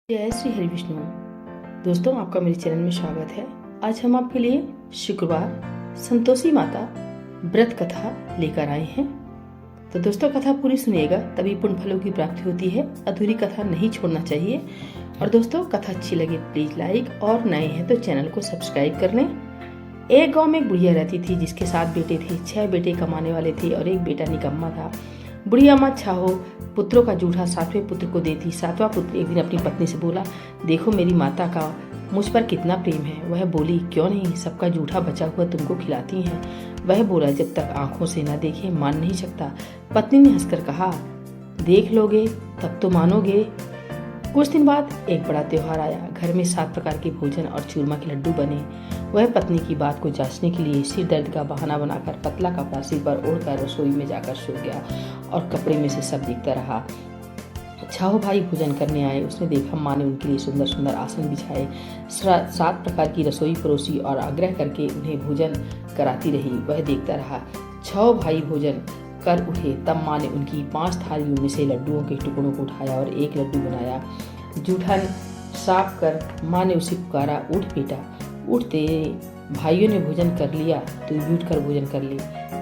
जय श्री हरि विष्णु। दोस्तों, आपका मेरे चैनल में स्वागत है। आज हम आपके लिए शुक्रवार संतोषी माता व्रत कथा लेकर आए हैं। तो दोस्तों, कथा पूरी सुनिएगा, तभी पुण्य फलों की प्राप्ति होती है। अधूरी कथा नहीं छोड़ना चाहिए। और दोस्तों, कथा अच्छी लगे प्लीज लाइक, और नए हैं तो चैनल को सब्सक्राइब कर लें। एक गाँव में एक बुढ़िया रहती थी जिसके 7 बेटे थे। 6 बेटे कमाने वाले थे और एक बेटा निकम्मा था। बुढ़िया माँ छाहो पुत्रों का जूठा 7वें पुत्र को देती। 7वां पुत्र एक दिन अपनी पत्नी से बोला, देखो मेरी माता का मुझ पर कितना प्रेम है। वह बोली, क्यों नहीं, सबका जूठा बचा हुआ तुमको खिलाती हैं। वह बोला, जब तक आंखों से न देखे मान नहीं सकता। पत्नी ने हंसकर कहा, देख लोगे तब तो मानोगे। कुछ दिन बाद एक बड़ा त्योहार आया। घर में 7 प्रकार के भोजन और चूरमा के लड्डू बने। वह पत्नी की बात को जांचने के लिए सिर दर्द का बहाना बनाकर पतला कपड़ा सिर पर ओढ़कर रसोई में जाकर सो गया और कपड़े में से सब दिखता रहा। छाहो भाई भोजन करने आए। उसने देखा माँ ने उनके लिए सुंदर सुंदर आसन बिछाए, 7 प्रकार की रसोई परोसी और आग्रह करके उन्हें भोजन कराती रही। वह देखता रहा। 6 भाई भोजन कर उठे, तब माँ ने उनकी 5 थालियों में से लड्डुओं के टुकड़ों को उठाया और एक लड्डू बनाया। जूठा साफ कर माँ ने उसे पुकारा, उठ बेटा उठ, तेरे भाइयों ने भोजन कर लिया, तू भी उठ कर भोजन कर ले।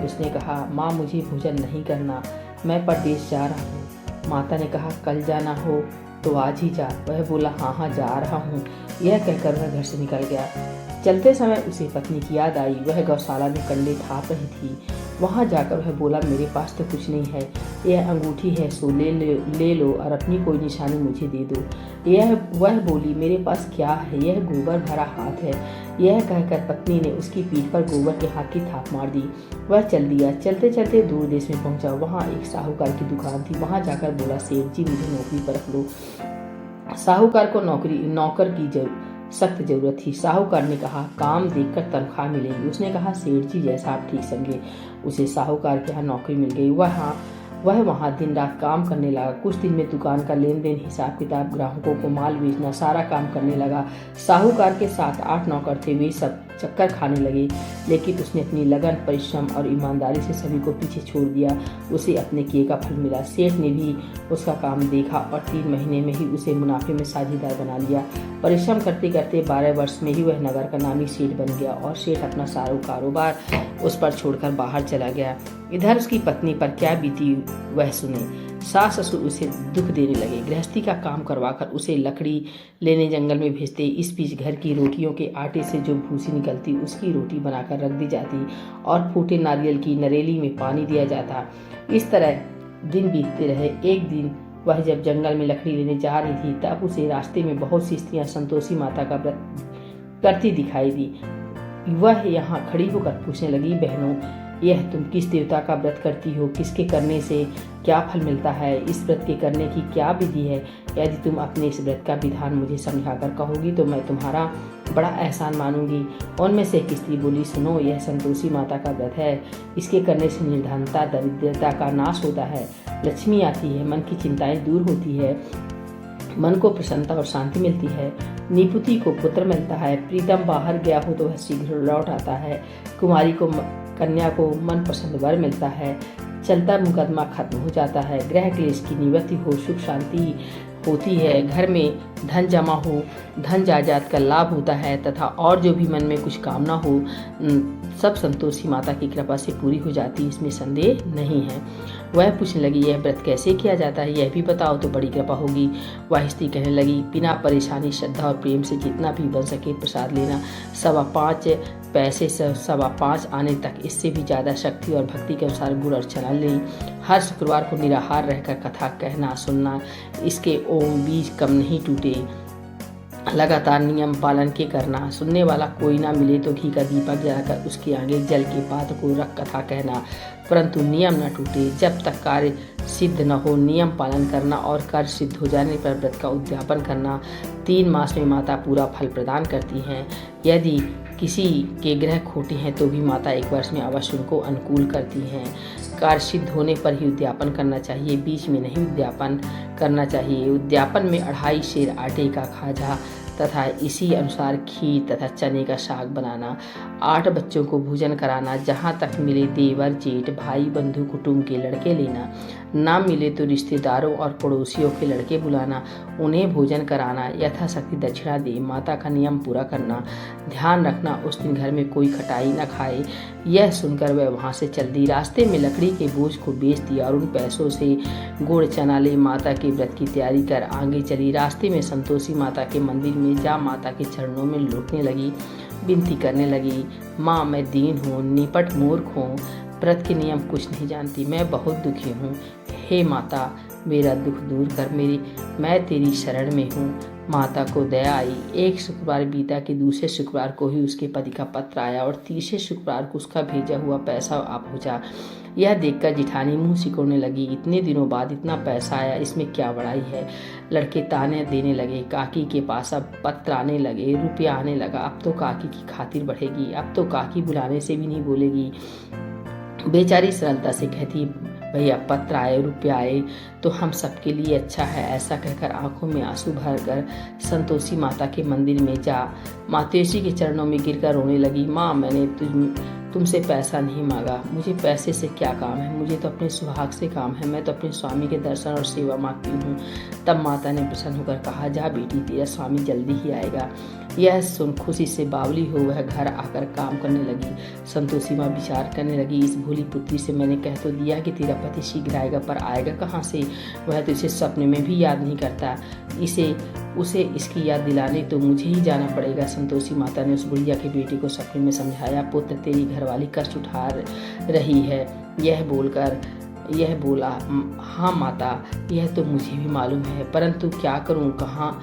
उसने कहा, माँ मुझे भोजन नहीं करना, मैं परदेश जा रहा हूँ। माता ने कहा, कल जाना हो तो आज ही जा। वह बोला, हाँ हाँ जा रहा हूँ। यह कहकर वह घर से निकल गया। चलते समय उसे पत्नी की याद आई। वह गौशाला में कंडे थाप रही थी। वहाँ जाकर वह बोला, मेरे पास तो कुछ नहीं है, यह अंगूठी है, सो ले लो और अपनी कोई निशानी मुझे दे दो। वह बोली, मेरे पास क्या है, यह गोबर भरा हाथ है। यह कहकर पत्नी ने उसकी पीठ पर गोबर के हाथ की थाप मार दी। वह चल दिया। चलते चलते दूर देश में पहुंचा। वहाँ एक साहूकार की दुकान थी। वहाँ जाकर बोला, सेठ जी मुझे नौकरी पर रख लो। साहूकार को नौकर की सख्त जरूरत थी। साहूकार ने कहा, काम देखकर तनख्वाह मिलेगी। उसने कहा, सेठ जी जैसा आप ठीक समझे। उसे साहूकार के यहाँ नौकरी मिल गई। वह वहाँ दिन रात काम करने लगा। कुछ दिन में दुकान का लेन देन, हिसाब किताब, ग्राहकों को माल बेचना, सारा काम करने लगा। साहूकार के 7-8 नौकर थे। वे सब चक्कर खाने लगे, लेकिन उसने अपनी लगन, परिश्रम और ईमानदारी से सभी को पीछे छोड़ दिया। उसे अपने किए का फल मिला। सेठ ने भी उसका काम देखा और 3 महीने में ही उसे मुनाफे में साझेदार बना लिया। परिश्रम करते करते 12 वर्ष में ही वह नगर का नामी सेठ बन गया और सेठ अपना सारा कारोबार उस पर छोड़कर बाहर चला गया। इधर उसकी पत्नी पर क्या बीती वह सुने। सास ससुर उसे दुख देने लगे। गृहस्थी का काम करवाकर उसे लकड़ी लेने जंगल में भेजते। इस बीच घर की रोटियों के आटे से जो भूसी निकलती उसकी रोटी बनाकर रख दी जाती और फूटे नारियल की नरेली में पानी दिया जाता। इस तरह दिन बीतते रहे। एक दिन वह जब जंगल में लकड़ी लेने जा रही थी, तब उसे रास्ते में बहुत सी स्त्रियां संतोषी माता का व्रत करती दिखाई दी। वह यहाँ खड़ी होकर पूछने लगी, बहनों यह तुम किस देवता का व्रत करती हो, किसके करने से क्या फल मिलता है, इस व्रत के करने की क्या विधि है। यदि तुम अपने इस व्रत का विधान मुझे समझाकर कहोगी तो मैं तुम्हारा बड़ा एहसान मानूंगी। उनमें से एक स्त्री बोली, सुनो, यह संतोषी माता का व्रत है। इसके करने से निर्धनता, दरिद्रता का नाश होता है, लक्ष्मी आती है, मन की चिंताएं दूर होती है, मन को प्रसन्नता और शांति मिलती है, निपुति को पुत्र मिलता है, प्रीतम बाहर गया हो तो वह शीघ्र लौट आता है, कुमारी को कन्या को मनपसंद वर मिलता है, चलता मुकदमा खत्म हो जाता है, ग्रह क्लेश की निवृत्ति हो, सुख शांति होती है, घर में धन जमा हो, धन जायदाद का लाभ होता है तथा और जो भी मन में कुछ कामना हो सब संतोषी माता की कृपा से पूरी हो जाती, इसमें संदेह नहीं है। वह पूछने लगी, यह व्रत कैसे किया जाता है, यह भी बताओ तो बड़ी कृपा होगी। वह स्त्री कहने लगी, बिना परेशानी, श्रद्धा और प्रेम से जितना भी बन सके प्रसाद लेना। 5.25 पैसे से 5.25 आने तक, इससे भी ज़्यादा शक्ति और भक्ति के अनुसार गुड़ और चना लें। हर शुक्रवार को निराहार रहकर कथा कहना सुनना, इसके ओम बीज कम नहीं टूटे। लगातार नियम पालन के करना। सुनने वाला कोई ना मिले तो घी का दीपक जलाकर उसके आगे जल के पात्र को रख कथा कहना, परंतु नियम न टूटे। जब तक कार्य सिद्ध न हो नियम पालन करना और कार्य सिद्ध हो जाने पर व्रत का उद्यापन करना। 3 मास में माता पूरा फल प्रदान करती हैं। यदि किसी के ग्रह खोटे हैं तो भी माता 1 वर्ष में अवश्य उनको अनुकूल करती हैं। कार्य सिद्ध होने पर ही उद्यापन करना चाहिए, बीच में नहीं उद्यापन करना चाहिए। उद्यापन में 2.5 सेर आटे का खाजा तथा इसी अनुसार खीर तथा चने का साग बनाना, 8 बच्चों को भोजन कराना, जहाँ तक मिले देवर जेठ भाई बंधु कुटुंब के लड़के लेना, ना मिले तो रिश्तेदारों और पड़ोसियों के लड़के बुलाना, उन्हें भोजन कराना, यथाशक्ति दक्षिणा दे, माता का नियम पूरा करना, ध्यान रखना उस दिन घर में कोई खटाई न खाए। यह सुनकर वह वहाँ से चल दी। रास्ते में लकड़ी के बोझ को बेच दिया और उन पैसों से गुड़ चना ले माता के व्रत की तैयारी कर आगे चली। रास्ते में संतोषी माता के मंदिर में जा माता के चरणों में लौटने लगी, विनती करने लगी, माँ मैं दीन हूँ, निपट मूर्ख हूँ, व्रत के नियम कुछ नहीं जानती, मैं बहुत दुखी हूँ, हे माता मेरा दुख दूर कर, मैं तेरी शरण में हूँ। माता को दया आई। एक शुक्रवार बीता कि दूसरे शुक्रवार को ही उसके पति का पत्र आया और तीसरे शुक्रवार को उसका भेजा हुआ पैसा आ पहुँचा। यह देखकर जिठानी मुंह सिकोड़ने लगी, इतने दिनों बाद इतना पैसा आया, इसमें क्या बड़ाई है। लड़के ताने देने लगे, काकी के पास अब पत्र आने लगे, रुपया आने लगा, अब तो काकी की खातिर बढ़ेगी, अब तो काकी बुलाने से भी नहीं बोलेगी। बेचारी सरलता से कहती, भैया पत्र आए, रुपया आए तो हम सबके लिए अच्छा है। ऐसा कहकर आंखों में आंसू भरकर संतोषी माता के मंदिर में जा मातेश्वरी के चरणों में गिरकर रोने लगी। माँ मैंने तुमसे पैसा नहीं मांगा, मुझे पैसे से क्या काम है, मुझे तो अपने सुहाग से काम है, मैं तो अपने स्वामी के दर्शन और सेवा मांगती हूँ। तब माता ने प्रसन्न होकर कहा, जा बेटी तेरा स्वामी जल्दी ही आएगा। यह सुन खुशी से बावली हो वह घर आकर काम करने लगी। संतोषी माँ विचार करने लगी, इस भोली पुत्री से मैंने कह तो दिया कि तेरा पति शीघ्र आएगा, पर आएगा कहाँ से, वह तो इसे सपने में भी याद नहीं करता, उसे इसकी याद दिलाने तो मुझे ही जाना पड़ेगा। संतोषी माता ने उस बुढ़िया के बेटे को सपने में समझाया, पुत्र तेरी घरवाली कष्ट उठा रही है। यह बोला, हाँ माता यह तो मुझे भी मालूम है, परंतु क्या करूँ, कहाँ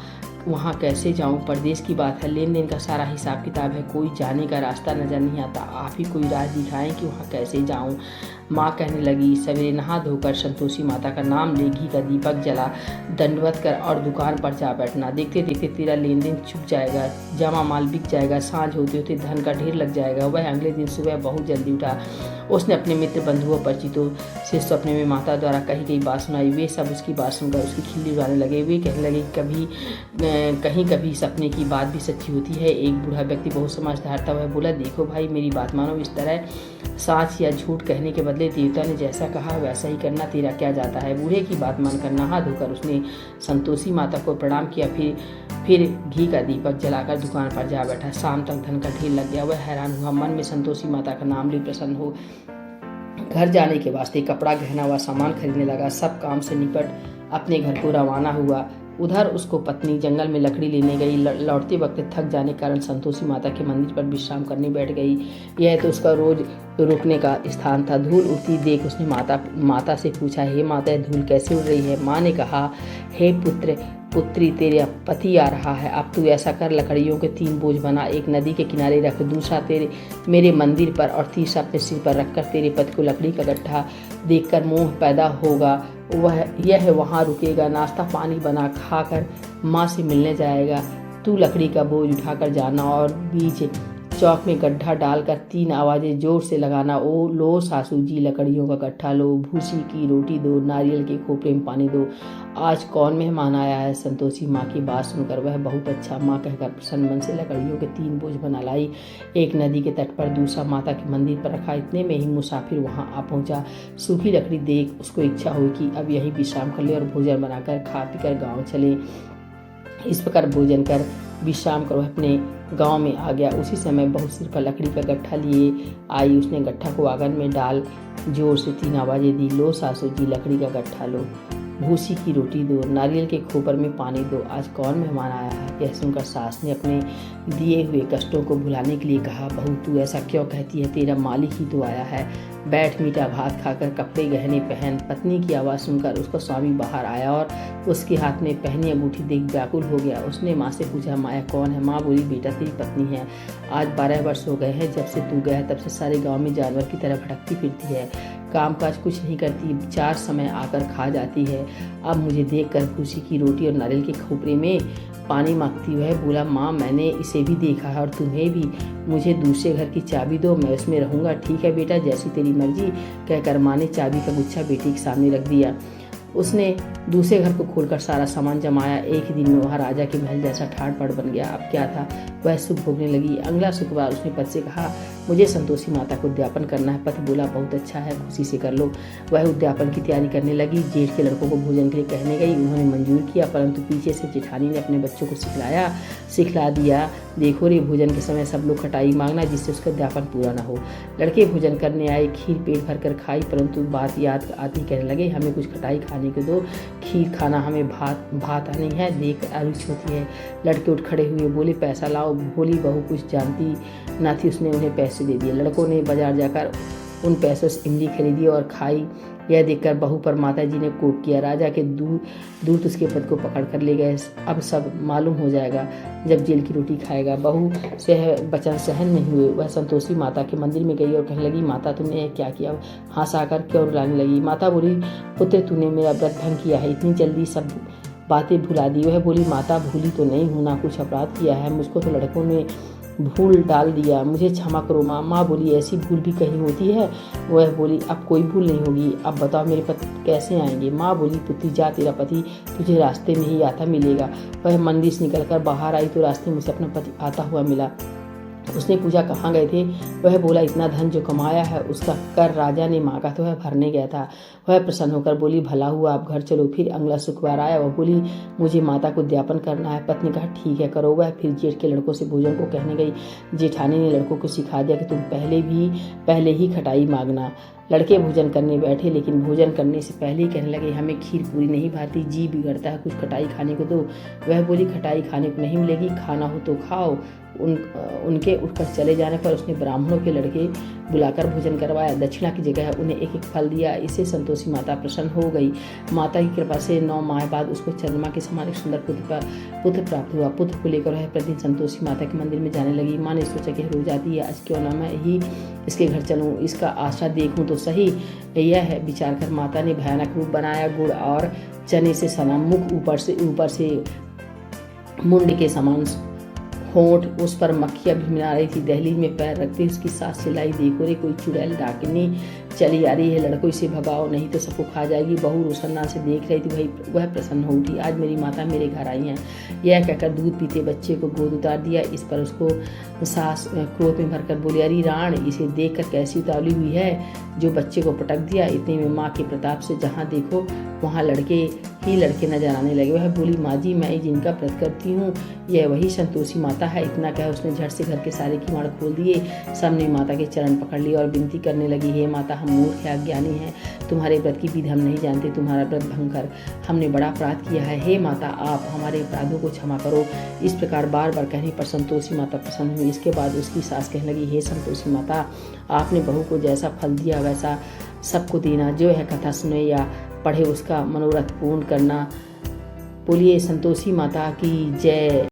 वहाँ कैसे जाऊँ, परदेश की बात है, लेन देन का सारा हिसाब किताब है, कोई जाने का रास्ता नजर नहीं आता, आप ही कोई राह दिखाएं कि वहाँ कैसे जाऊँ। माँ कहने लगी, सवेरे नहा धोकर संतोषी माता का नाम ले, घी का दीपक जला, दंडवत कर और दुकान पर जा बैठना। देखते देखते तेरा लेन देन छुप जाएगा, जमा माल बिक जाएगा, सांझ होते होते धन का ढेर लग जाएगा। वह अगले दिन सुबह बहुत जल्दी उठा। उसने अपने मित्र बंधुओं परिचितों से सपने में माता द्वारा कही गई बात सुनाई। वे सब उसकी बात सुनकर उसकी खिल्ली उड़ाने लगे। वे कहने लगे, कहीं कभी सपने की बात भी सच्ची होती है। एक बूढ़ा व्यक्ति बहुत समझदार था, वह बोला, देखो भाई मेरी बात मानो, इस तरह साच या झूठ कहने के बदले देवता ने जैसा कहा वैसा ही करना, तेरा क्या जाता है। बूढ़े की बात मानकर नहा धोकर उसने संतोषी माता को प्रणाम किया, फिर घी का दीपक जलाकर दुकान पर जा बैठा। शाम तक धन का ढेर लग गया। वह हैरान हुआ, मन में संतोषी माता का नाम ले प्रसन्न हो घर जाने के वास्ते कपड़ा गहना व सामान खरीदने लगा। सब काम से निपट अपने घर को रवाना हुआ। उधर उसको पत्नी जंगल में लकड़ी लेने गई। लौटते वक्त थक जाने के कारण संतोषी माता के मंदिर पर विश्राम करने बैठ गई। यह तो उसका रोज रुकने का स्थान था। धूल उड़ती देख उसने माता से पूछा, हे माता धूल कैसे उड़ रही है। माँ ने कहा, हे पुत्री तेरे पति आ रहा है, अब तू ऐसा कर, लकड़ियों के 3 बोझ बना, एक नदी के किनारे रख, दूसरा मेरे मंदिर पर और तीसरा अपने सिर पर रखकर तेरे पति को लकड़ी का गट्ठा देखकर मोह पैदा होगा, यह वहाँ रुकेगा, नाश्ता पानी बना खाकर माँ से मिलने जाएगा। तू लकड़ी का बोझ उठाकर जाना और बीच चौक में गड्ढा डालकर 3 आवाज़ें जोर से लगाना, ओ लो सासू जी लकड़ियों का गट्ठा लो, भूसी की रोटी दो, नारियल के खोपड़े में पानी दो, आज कौन मेहमान आया है। संतोषी माँ की बात सुनकर वह बहुत अच्छा माँ कहकर प्रसन्न मन से लकड़ियों के 3 बोझ बना लाई। एक नदी के तट पर, दूसरा माता के मंदिर पर रखा। इतने में ही मुसाफिर वहाँ आ पहुँचा। सूखी लकड़ी देख उसको इच्छा हुई कि अब यही विश्राम कर ले और भोजन बनाकर खा पीकर गाँव चले। इस प्रकार भोजन कर विश्राम कर वह अपने गांव में आ गया। उसी समय बहुत सिर पर लकड़ी का गट्ठा लिए आई। उसने गट्ठा को आंगन में डाल जोर से 3 आवाज़ें दी, लो सासू जी लकड़ी का गट्ठा लो, भूसी की रोटी दो, नारियल के खोपर में पानी दो, आज कौन मेहमान आया है। यह सुनकर सास ने अपने दिए हुए कष्टों को भुलाने के लिए कहा, बहू तू ऐसा क्यों कहती है, तेरा मालिक ही तो आया है, बैठ मीठा भात खाकर कपड़े गहने पहन। पत्नी की आवाज़ सुनकर उसका स्वामी बाहर आया और उसके हाथ में पहनी अंगूठी देख व्याकुल हो गया। उसने माँ से पूछा, माया कौन है। माँ बोली, बेटा तेरी पत्नी है, आज 12 वर्ष हो गए हैं जब से तू गया, तब से सारे गाँव में जानवर की तरह भटकती फिरती है, काम काज कुछ नहीं करती, 4 समय आकर खा जाती है। अब मुझे देखकर भूसी की रोटी और नारियल के खोपरे में पानी मांगती है। बोला, माँ मैंने इसे भी देखा है और तुम्हें भी, मुझे दूसरे घर की चाबी दो, मैं उसमें रहूँगा। ठीक है बेटा, जैसी तेरी मर्जी, कहकर माँ ने चाबी का गुच्छा बेटी के सामने रख दिया। उसने दूसरे घर को खोलकर सारा सामान जमाया। एक ही दिन में वह राजा के महल जैसा ठाट बाट बन गया। अब क्या था, वह सुख भोगने लगी। अगला शुक्रवार उसने पति से कहा, मुझे संतोषी माता को उद्यापन करना है। पति बोला, बहुत अच्छा है, खुशी से कर लो। वह उद्यापन की तैयारी करने लगी। जेठ के लड़कों को भोजन के लिए कहने गई। उन्होंने मंजूर किया, परंतु पीछे से जेठानी ने अपने बच्चों को सिखला दिया, देखो रे, भोजन के समय सब लोग खटाई मांगना, जिससे उसका उद्यापन पूरा ना हो। लड़के भोजन करने आए, खीर पेट भर कर खाई, परंतु बात याद आती कहने लगे, हमें कुछ खटाई खाने को दो, खीर खाना हमें भात आनी है, देख अरुचि होती है। लड़के उठ खड़े हुए, बोले, पैसा लाओ। भोली बहू कुछ जानती ना थी, उसने उन्हें पैसे दे दिए। लड़कों ने बाजार जाकर उन पैसों से इमली खरीदी और खाई। यह देखकर बहू पर माता जी ने कोप किया। राजा के दूत उसके पद को पकड़ कर ले गए। अब सब मालूम हो जाएगा जब जेल की रोटी खाएगा। बहू से वचन सहन नहीं हुए। वह संतोषी माता के मंदिर में गई और कहने लगी, माता तुमने क्या किया? हंस आकर क्यों रुलाने लगी? माता बोली, पुत्र तूने मेरा व्रत भंग किया है, इतनी जल्दी सब बातें भुला दी। वह बोली, माता भूली तो नहीं हूँ ना, कुछ अपराध किया है, मुझको तो लड़कों ने भूल डाल दिया, मुझे क्षमा करो माँ। माँ बोली, ऐसी भूल भी कहीं होती है? वह बोली, अब कोई भूल नहीं होगी, अब बताओ मेरे पति कैसे आएंगे? माँ बोली, पुत्री जा, तेरा पति तुझे रास्ते में ही आता मिलेगा। वह मंदिर से निकलकर बाहर आई तो रास्ते में से अपना पति आता हुआ मिला। उसने पूछा, कहाँ गए थे? वह बोला, इतना धन जो कमाया है उसका कर राजा ने मांगा तो वह भरने गया था। वह प्रसन्न होकर बोली, भला हुआ, आप घर चलो। फिर अगला शुक्रवार आया। वह बोली, मुझे माता को उद्यापन करना है। पत्नी कहा, ठीक है, करो। वह फिर जेठ के लड़कों से भोजन को कहने गई। जेठानी ने लड़कों को सिखा दिया कि तुम पहले ही खटाई मांगना। लड़के भोजन करने बैठे, लेकिन भोजन करने से पहले ही कहने लगे, हमें खीर पूरी नहीं भाती, जी बिगड़ता है, कुछ खटाई खाने को दो। वह बोली, खटाई खाने को नहीं मिलेगी, खाना हो तो खाओ। उनके उठकर चले जाने पर उसने ब्राह्मणों के लड़के बुलाकर भोजन करवाया। दक्षिणा की जगह उन्हें एक एक फल दिया। इससे संतोषी माता प्रसन्न हो गई। माता की कृपा से 9 माह बाद उसको चंद्रमा के समान एक सुंदर पुत्र प्राप्त हुआ। पुत्र को लेकर वह प्रतिदिन संतोषी माता के मंदिर में जाने लगी। माँ ने सोचा कि रोज आती है, आज क्यों ना मैं ही इसके घर चलूँ, इसका आशा देखूँ तो सही। यह है विचार कर माता ने भयानक रूप बनाया। गुड़ और चने से सना मुख, ऊपर से मुंड के समान होंठ, उस पर मक्खियाँ भिनभिना रही थी। दहलीज में पैर रखते उसकी सांस चिल्लाई, देखो रे, कोई चुड़ैल डाकनी चली आ रही है, लड़कों इसे भगाओ नहीं तो सबको खा जाएगी। बहू रोशनदान से देख रही थी। वह प्रसन्न हो उठी, आज मेरी माता मेरे घर आई हैं। यह कहकर दूध पीते बच्चे को गोद उतार दिया। इस पर उसको सास क्रोध में भरकर बोली, अरे राण, इसे देख कर कैसी उतावली हुई है जो बच्चे को पटक दिया। इतने में माँ के प्रताप से जहाँ देखो वहाँ लड़के नजर आने लगे। वह बोली, माँ जी, मैं जिनका व्रत करती हूँ यह वही संतोषी माता है। इतना कह उसने झट से घर के सारे किवाड़ खोल दिए। सबने माता के चरण पकड़ लिए और विनती करने लगी, हे माता, हम मूर्ख है, अज्ञानी हैं, तुम्हारे व्रत की विधि हम नहीं जानते, तुम्हारा व्रत भंग कर हमने बड़ा अपराध किया है। हे माता, आप हमारे अपराधों को क्षमा करो। इस प्रकार बार बार कहने पर संतोषी माता प्रसन्न हुई। इसके बाद उसकी सास कहने लगी, हे संतोषी माता, आपने बहू को जैसा फल दिया वैसा सबको देना। जो यह कथा सुने या पढ़े उसका मनोरथ पूर्ण करना। बोलिए संतोषी माता की जय।